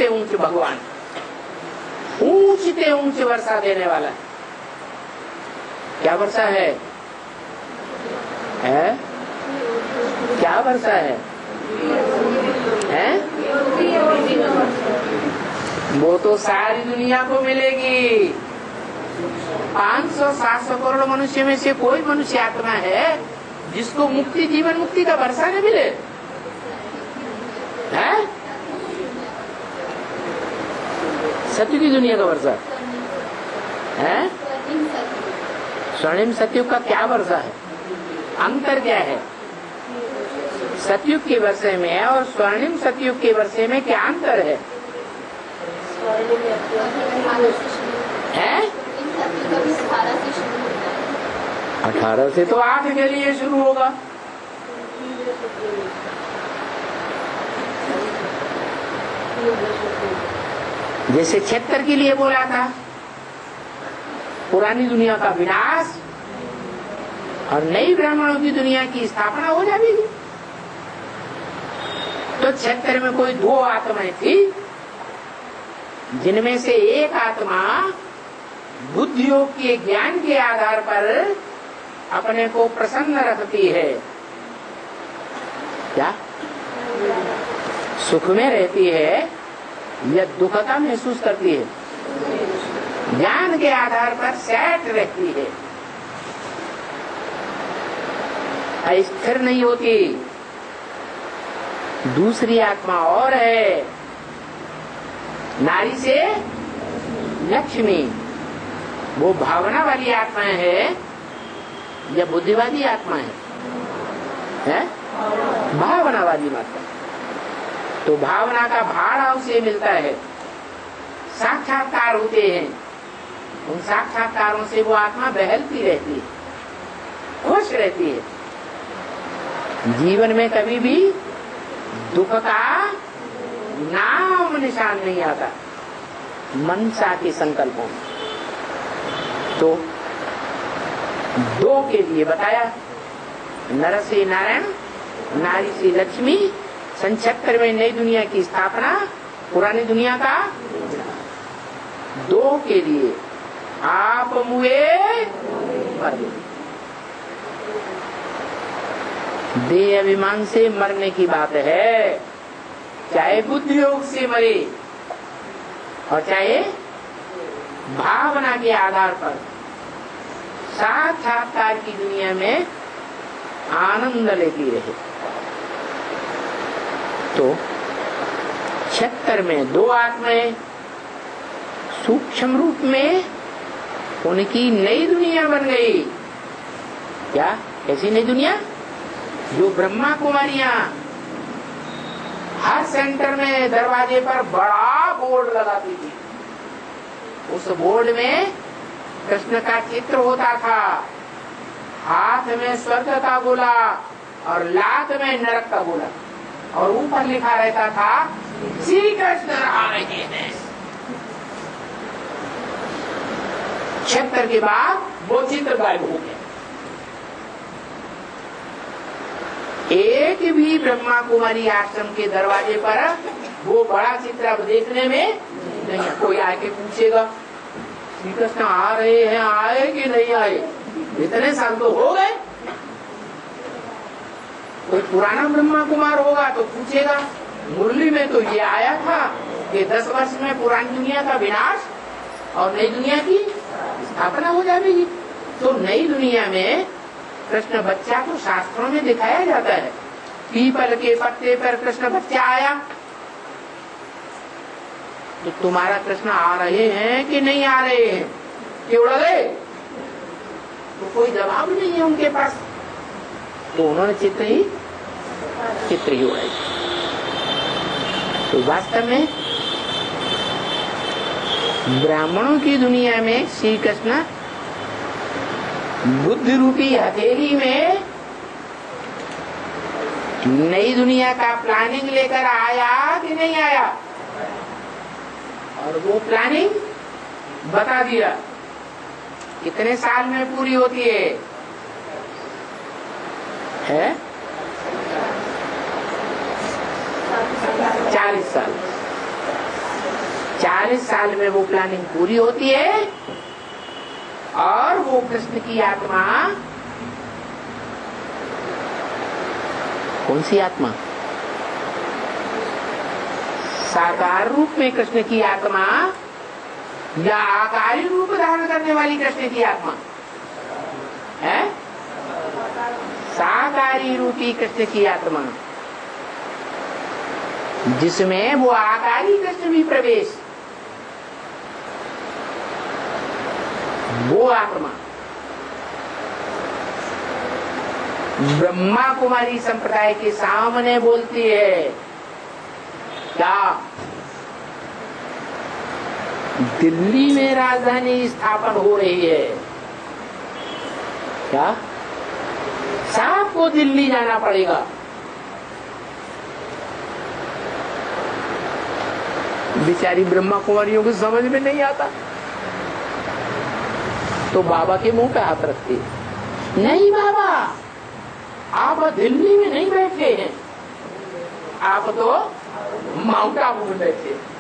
ऊंच भगवान, ऊंचते ऊंच वर्षा देने वाला है। क्या वर्षा है? क्या वर्षा है? वो तो सारी दुनिया को मिलेगी। 500-700 करोड़ मनुष्य में से कोई मनुष्य आत्मा है जिसको मुक्ति, जीवन मुक्ति का वर्षा न मिले? है? सत्य की दुनिया का वर्षा है? स्वर्णिम सतयुग का क्या वर्षा है? अंतर क्या है? सतयुग के वर्षे में और स्वर्णिम सतयुग के वर्षे में क्या अंतर है? 18 से तो 8 के लिए शुरू होगा। जैसे 76 के लिए बोला था, पुरानी दुनिया का विनाश और नई ब्राह्मणों की दुनिया की स्थापना हो जाएगी। तो 76 में कोई 2 आत्माएं थी, जिनमें से एक आत्मा बुद्धि योग के ज्ञान के आधार पर अपने को प्रसन्न रखती है। क्या? सुख में रहती है या दुखता महसूस करती है? ज्ञान के आधार पर सेट रहती है, अस्थिर नहीं होती। दूसरी आत्मा और है, नारी से लक्ष्मी। वो भावना वाली आत्मा है या बुद्धिवादी आत्मा है? भावना वाली मात्रा। तो भावना का भाड़ा उसे मिलता है, साक्षात्कार होते हैं, उन साक्षात्कारों से वो आत्मा बहलती रहती है, खुश रहती है। जीवन में कभी भी दुख का नाम निशान नहीं आता मनसा के संकल्पों में। तो 2 के लिए बताया, नर से नारायण, नारी से लक्ष्मी, 76 में नई दुनिया की स्थापना, पुरानी दुनिया का 2 के लिए आप मुए मर। देह अभिमान से मरने की बात है, चाहे बुद्धि योग से मरे और चाहे भावना के आधार पर साक्षात्कार की दुनिया में आनंद लेती रहे। तो 76 में 2 आत्माएं सूक्ष्म रूप में उनकी नई दुनिया बन गई। क्या? ऐसी नई दुनिया जो ब्रह्मा कुमारियां, हर सेंटर में दरवाजे पर बड़ा बोर्ड लगाती थी। उस बोर्ड में कृष्ण का चित्र होता था, हाथ में स्वर्ग का गोला और लात में नरक का गोला, और ऊपर लिखा रहता था श्री कृष्ण आ रहे हैं। 76 के बाद वो चित्र गायब हो गया। एक भी ब्रह्मा कुमारी आश्रम के दरवाजे पर वो बड़ा चित्र अब देखने में नहीं। कोई आके पूछेगा श्री कृष्ण आ रहे हैं, आए कि नहीं आए? इतने साल तो हो गए। कोई पुराना ब्रह्मा कुमार होगा तो पूछेगा, मुरली में तो ये आया था कि 10 वर्ष में पुरानी दुनिया का विनाश और नई दुनिया की स्थापना हो जाएगी। तो नई दुनिया में कृष्ण बच्चा को शास्त्रों में दिखाया जाता है। पीपल के पत्ते पर कृष्ण बच्चा आया, तो तुम्हारा कृष्ण आ रहे हैं कि नहीं आ रहे हैं? कि उड़ गए? तो कोई जवाब नहीं है उनके पास। तो उन्होंने चित्र ही उड़ाई। तो वास्तव में ब्राह्मणों की दुनिया में श्री कृष्ण बुद्धि रूपी हथेली में नई दुनिया का प्लानिंग लेकर आया कि नहीं आया? और वो प्लानिंग बता दिया कितने साल में पूरी होती है? 40 साल। 40 साल में वो प्लानिंग पूरी होती है और वो कृष्ण की आत्मा, कौन सी आत्मा? साकार रूप में कृष्ण की आत्मा या आकारी रूप धारण करने वाली कृष्ण की आत्मा है? साकारी रूपी कृष्ण की आत्मा, जिसमें वो आकारी कृष्ण भी प्रवेश, वो आत्मा ब्रह्मा कुमारी संप्रदाय के सामने बोलती है क्या दिल्ली में राजधानी स्थापन हो रही है? क्या साहब को दिल्ली जाना पड़ेगा? बेचारी ब्रह्मा कुमारियों को समझ में नहीं आता, तो बाबा के मुंह पे हाथ रखती है, नहीं बाबा आप दिल्ली में नहीं बैठे हैं, आप तो माउंट आबू में बैठे हैं।